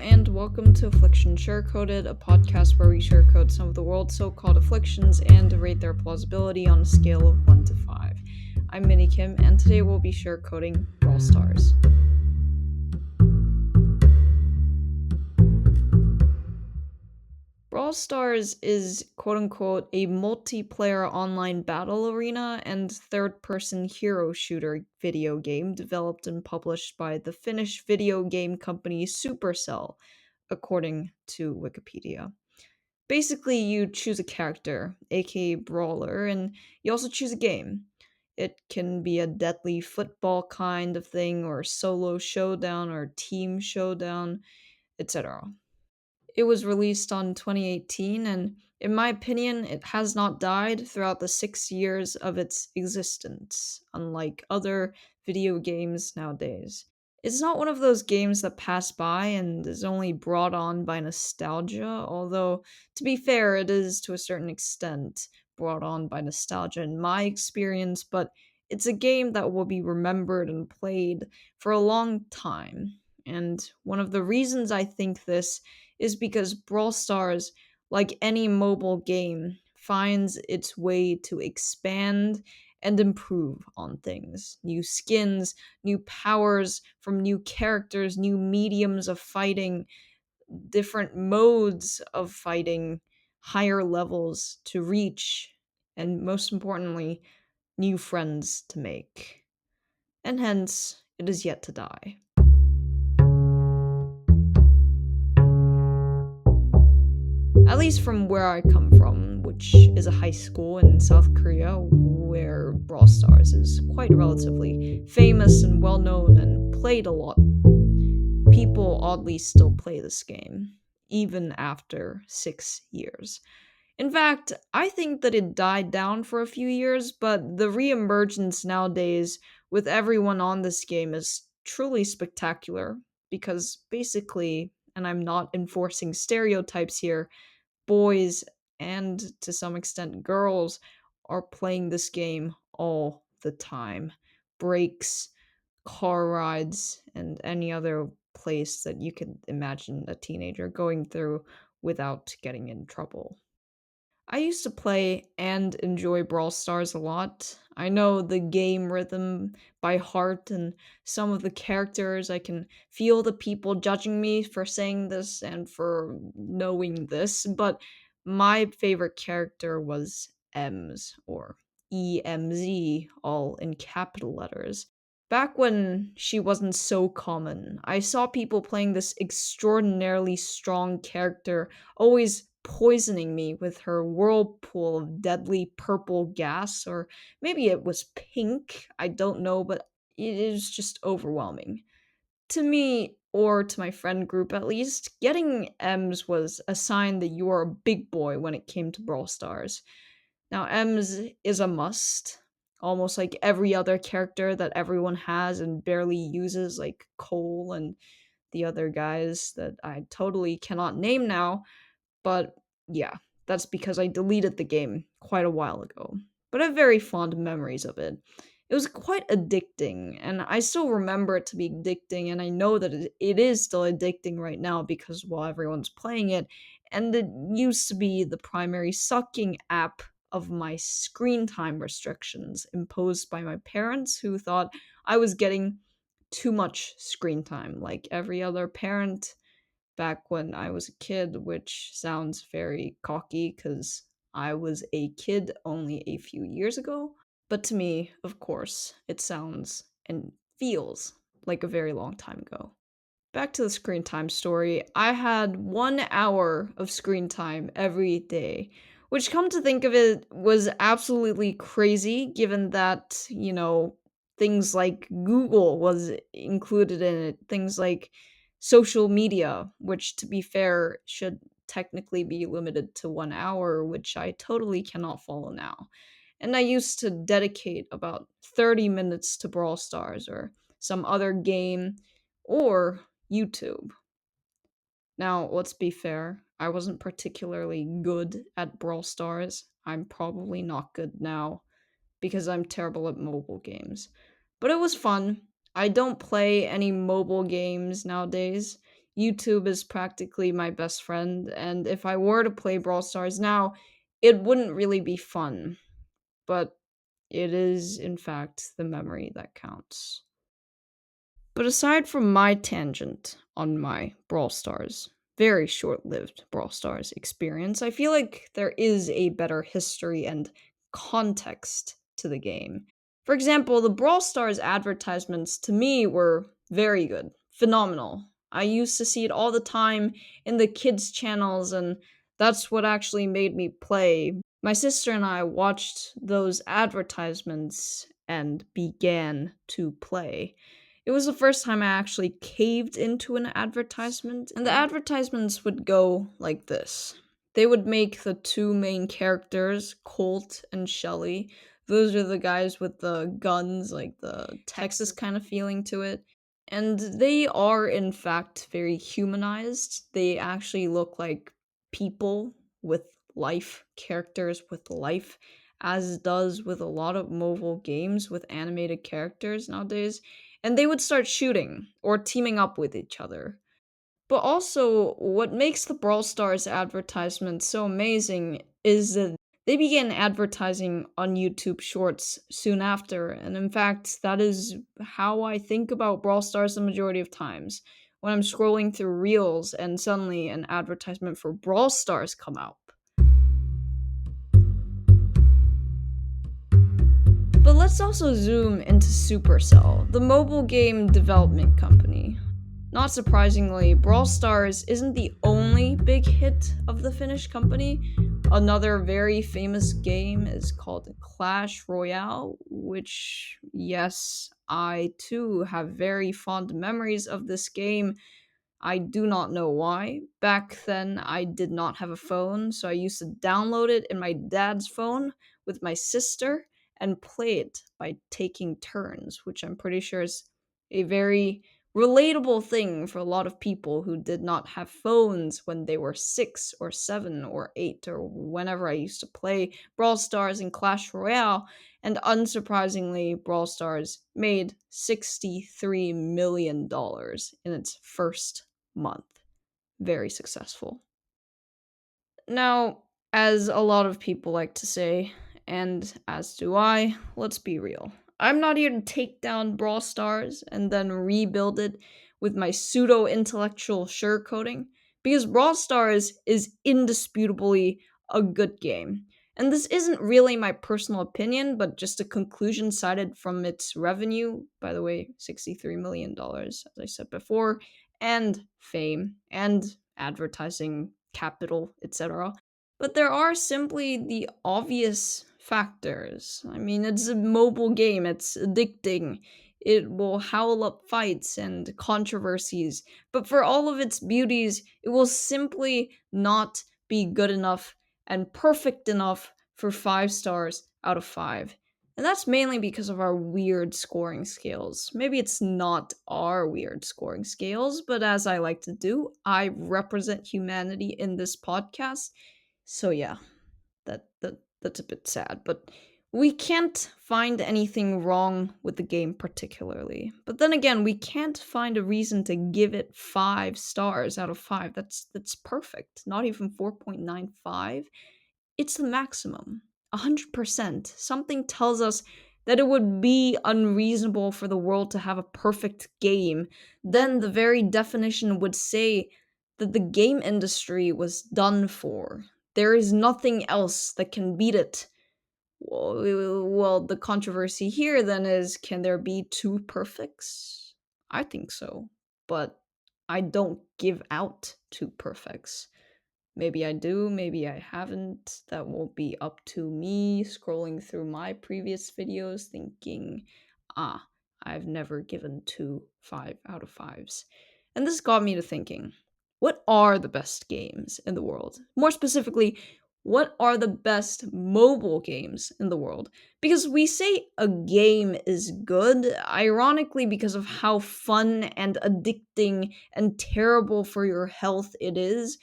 and welcome to Afflictions Sugarcoated, a podcast where we sugarcoat some of the world's so-called afflictions and rate their plausibility on a scale of 1 to 5. I'm Minnie Kim, and today we'll be sugarcoating Brawl Stars. Brawl Stars is quote-unquote a multiplayer online battle arena and third-person hero shooter video game developed and published by the Finnish video game company Supercell, according to Wikipedia. Basically, you choose a character, aka Brawler, and you also choose a game. It can be a deadly football kind of thing, or solo showdown, or team showdown, etc. It was released on 2018, and in my opinion, it has not died throughout the 6 years of its existence, unlike other video games nowadays. It's not one of those games that pass by and is only brought on by nostalgia, although, to be fair, it is to a certain extent brought on by nostalgia in my experience, but it's a game that will be remembered and played for a long time. And one of the reasons I think this is because Brawl Stars, like any mobile game, finds its way to expand and improve on things. New skins, new powers from new characters, new mediums of fighting, different modes of fighting, higher levels to reach, and most importantly, new friends to make. And hence, it is yet to die. At least from where I come from, which is a high school in South Korea where Brawl Stars is quite relatively famous and well known and played a lot. People oddly still play this game, even after 6 years. In fact, I think that it died down for a few years, but the reemergence nowadays with everyone on this game is truly spectacular because basically, and I'm not enforcing stereotypes here, boys and to some extent girls are playing this game all the time. Breaks, car rides, and any other place that you could imagine a teenager going through without getting in trouble. I used to play and enjoy Brawl Stars a lot. I know the game rhythm by heart and some of the characters. I can feel the people judging me for saying this and for knowing this, but my favorite character was Ems, or EMZ, all in capital letters. Back when she wasn't so common, I saw people playing this extraordinarily strong character, always poisoning me with her whirlpool of deadly purple gas, or maybe it was pink, I don't know, but it is just overwhelming. To me, or to my friend group at least, getting M's was a sign that you are a big boy when it came to Brawl Stars. Now, M's is a must, almost like every other character that everyone has and barely uses, like Cole and the other guys that I totally cannot name now, but yeah, that's because I deleted the game quite a while ago. But I have very fond memories of it. It was quite addicting, and I still remember it to be addicting, and I know that it is still addicting right now because while everyone's playing it, and it used to be the primary sucking app of my screen time restrictions imposed by my parents who thought I was getting too much screen time, like every other parent back when I was a kid, which sounds very cocky because I was a kid only a few years ago. But to me, of course, it sounds and feels like a very long time ago. Back to the screen time story. I had 1 hour of screen time every day, which, come to think of it, was absolutely crazy given that, things like Google was included in it, things like social media, which, to be fair, should technically be limited to 1 hour, which I totally cannot follow now. And I used to dedicate about 30 minutes to Brawl Stars or some other game or YouTube. Now, let's be fair, I wasn't particularly good at Brawl Stars. I'm probably not good now because I'm terrible at mobile games. But it was fun. I don't play any mobile games nowadays. YouTube is practically my best friend, and if I were to play Brawl Stars now, it wouldn't really be fun. But it is, in fact, the memory that counts. But aside from my tangent on my Brawl Stars, very short lived Brawl Stars experience, I feel like there is a better history and context to the game. For example, the Brawl Stars advertisements to me were very good, phenomenal. I used to see it all the time in the kids' channels, and that's what actually made me play. My sister and I watched those advertisements and began to play. It was the first time I actually caved into an advertisement, and the advertisements would go like this. They would make the two main characters, Colt and Shelly. Those are the guys with the guns, like the Texas kind of feeling to it. And they are, in fact, very humanized. They actually look like people with life, characters with life, as does with a lot of mobile games with animated characters nowadays. And they would start shooting or teaming up with each other. But also, what makes the Brawl Stars advertisement so amazing is that they began advertising on YouTube Shorts soon after, and in fact, that is how I think about Brawl Stars the majority of times. When I'm scrolling through Reels and suddenly an advertisement for Brawl Stars come out. But let's also zoom into Supercell, the mobile game development company. Not surprisingly, Brawl Stars isn't the only big hit of the Finnish company. Another very famous game is called Clash Royale, which, yes, I too have very fond memories of this game. I do not know why. Back then, I did not have a phone, so I used to download it in my dad's phone with my sister and play it by taking turns, which I'm pretty sure is a very relatable thing for a lot of people who did not have phones when they were 6 or 7 or 8 or whenever I used to play Brawl Stars and Clash Royale. And unsurprisingly, Brawl Stars made $63 million in its first month. Very successful. Now, as a lot of people like to say, and as do I, let's be real. I'm not here to take down Brawl Stars and then rebuild it with my pseudo intellectual sugarcoating, because Brawl Stars is indisputably a good game. And this isn't really my personal opinion, but just a conclusion cited from its revenue, by the way, $63 million, dollars, as I said before, and fame, and advertising capital, etc. But there are simply the obvious factors. I mean, it's a mobile game, it's addicting. It will howl up fights and controversies, but for all of its beauties, it will simply not be good enough and perfect enough for 5 stars out of 5. And that's mainly because of our weird scoring scales. Maybe it's not our weird scoring scales, but as I like to do, I represent humanity in this podcast. So yeah, that's a bit sad, but we can't find anything wrong with the game particularly. But then again, we can't find a reason to give it 5 stars out of 5. That's perfect. Not even 4.95. It's the maximum. 100%. Something tells us that it would be unreasonable for the world to have a perfect game. Then the very definition would say that the game industry was done for. There is nothing else that can beat it. Well, the controversy here then is, can there be two perfects? I think so. But I don't give out two perfects. Maybe I do, maybe I haven't. That will be up to me scrolling through my previous videos thinking, I've never given two 5 out of 5s. And this got me to thinking, what are the best games in the world? More specifically, what are the best mobile games in the world? Because we say a game is good, ironically, because of how fun and addicting and terrible for your health it is.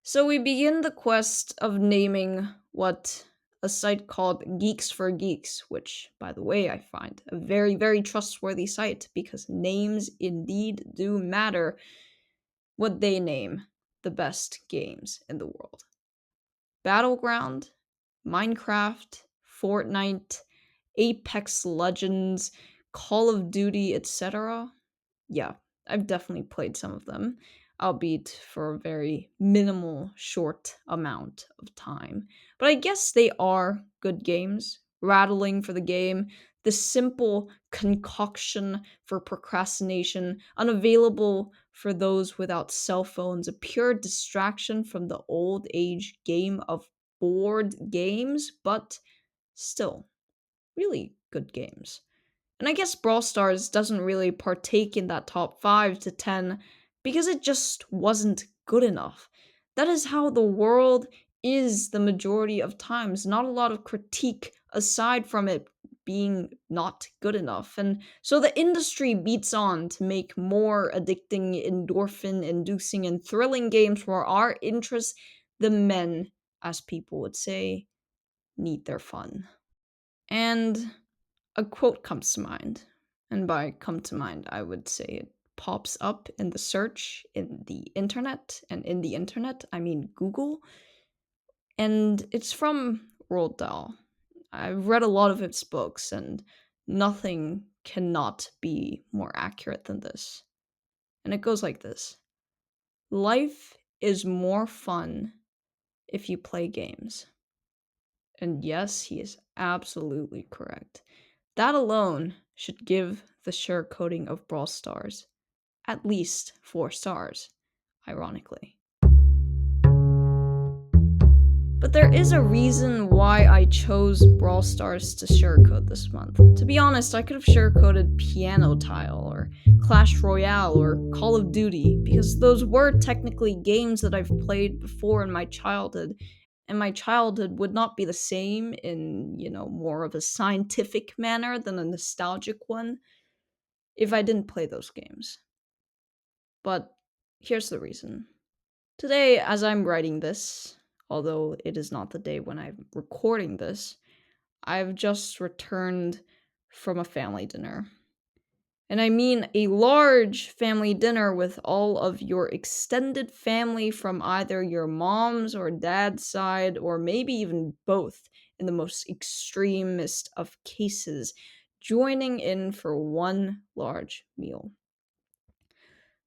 So we begin the quest of naming what a site called Geeks for Geeks, which, by the way, I find a very, very trustworthy site because names indeed do matter. what they name the best games in the world. Battleground, Minecraft, Fortnite, Apex Legends, Call of Duty, etc. Yeah, I've definitely played some of them, albeit for a very minimal, short amount of time. But I guess they are good games. Rattling for the game, the simple concoction for procrastination, unavailable for those without cell phones, a pure distraction from the old age game of board games, but still, really good games. And I guess Brawl Stars doesn't really partake in that top 5 to 10 because it just wasn't good enough. That is how the world is the majority of times. Not a lot of critique aside from it being not good enough. And so the industry beats on to make more addicting, endorphin inducing, and thrilling games for our interests. The men, as people would say, need their fun. And a quote comes to mind. And by come to mind, I would say it pops up in the search in the internet. And in the internet, I mean Google. And it's from Roald Dahl. I've read a lot of its books, and nothing cannot be more accurate than this. And it goes like this: Life is more fun if you play games. And yes, he is absolutely correct. That alone should give the sugarcoating of Brawl Stars at least 4 stars, ironically. But there is a reason why I chose Brawl Stars to sugarcoat this month. To be honest, I could have sugarcoated Piano Tile or Clash Royale or Call of Duty because those were technically games that I've played before in my childhood, and my childhood would not be the same in, more of a scientific manner than a nostalgic one if I didn't play those games. But here's the reason. Today, as I'm writing this, although it is not the day when I'm recording this, I've just returned from a family dinner. And I mean a large family dinner with all of your extended family from either your mom's or dad's side, or maybe even both in the most extremist of cases, joining in for one large meal.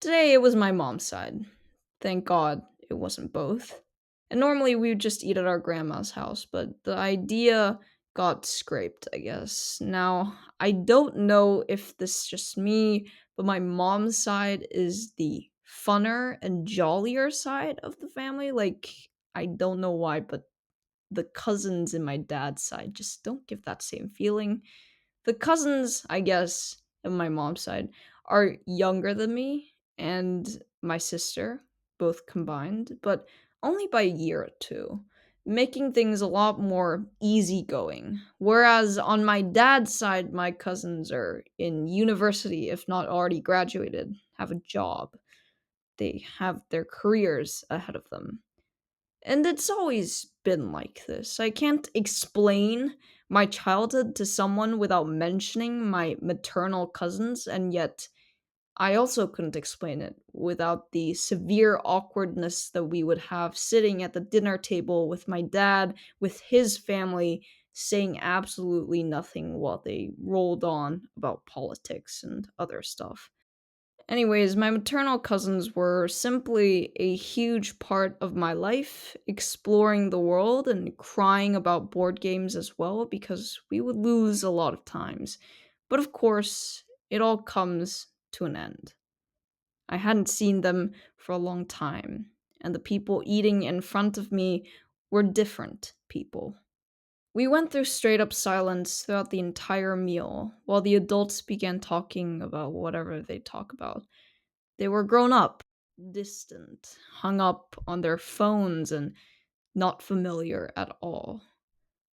Today it was my mom's side. Thank God it wasn't both. And normally we would just eat at our grandma's house, but the idea got scraped, I guess. Now, I don't know if this is just me, but my mom's side is the funner and jollier side of the family. Like, I don't know why, but the cousins in my dad's side just don't give that same feeling. The cousins, I guess, on my mom's side are younger than me and my sister, both combined, but only by a year or two, making things a lot more easygoing. Whereas on my dad's side, my cousins are in university, if not already graduated, have a job. They have their careers ahead of them. And it's always been like this. I can't explain my childhood to someone without mentioning my maternal cousins, and yet I also couldn't explain it without the severe awkwardness that we would have sitting at the dinner table with my dad, with his family, saying absolutely nothing while they rolled on about politics and other stuff. Anyways, my maternal cousins were simply a huge part of my life, exploring the world and crying about board games as well, because we would lose a lot of times. But of course, it all comes to an end. I hadn't seen them for a long time, and the people eating in front of me were different people. We went through straight up silence throughout the entire meal, while the adults began talking about whatever they talk about. They were grown up, distant, hung up on their phones, and not familiar at all.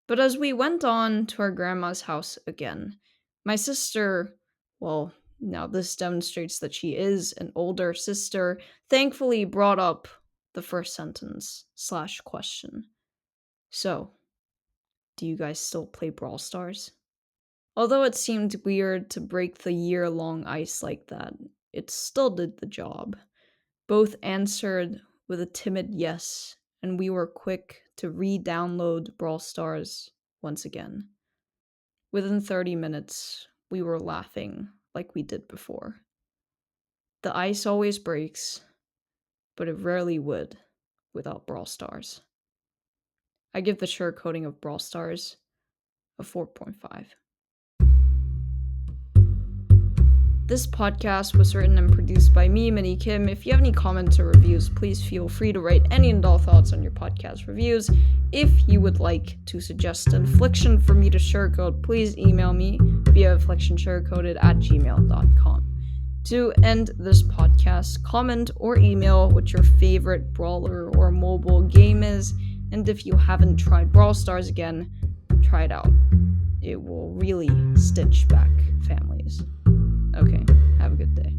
But as we went on to our grandma's house again, my sister, well, now this demonstrates that she is an older sister, thankfully brought up the first sentence slash question. So, do you guys still play Brawl Stars? Although it seemed weird to break the year long ice like that, it still did the job. Both answered with a timid yes, and we were quick to re-download Brawl Stars once again. Within 30 minutes, we were laughing like we did before. The ice always breaks, but it rarely would without Brawl Stars. I give the sugarcoating of Brawl Stars a 4.5. This podcast was written and produced by me, Minnie Kim. If you have any comments or reviews, please feel free to write any and all thoughts on your podcast reviews. If you would like to suggest an affliction for me to sugarcoat, please email me via afflictionsugarcoated@gmail.com. To end this podcast, comment or email what your favorite brawler or mobile game is, and if you haven't tried Brawl Stars again, try it out. It will really stitch back families. Okay, have a good day.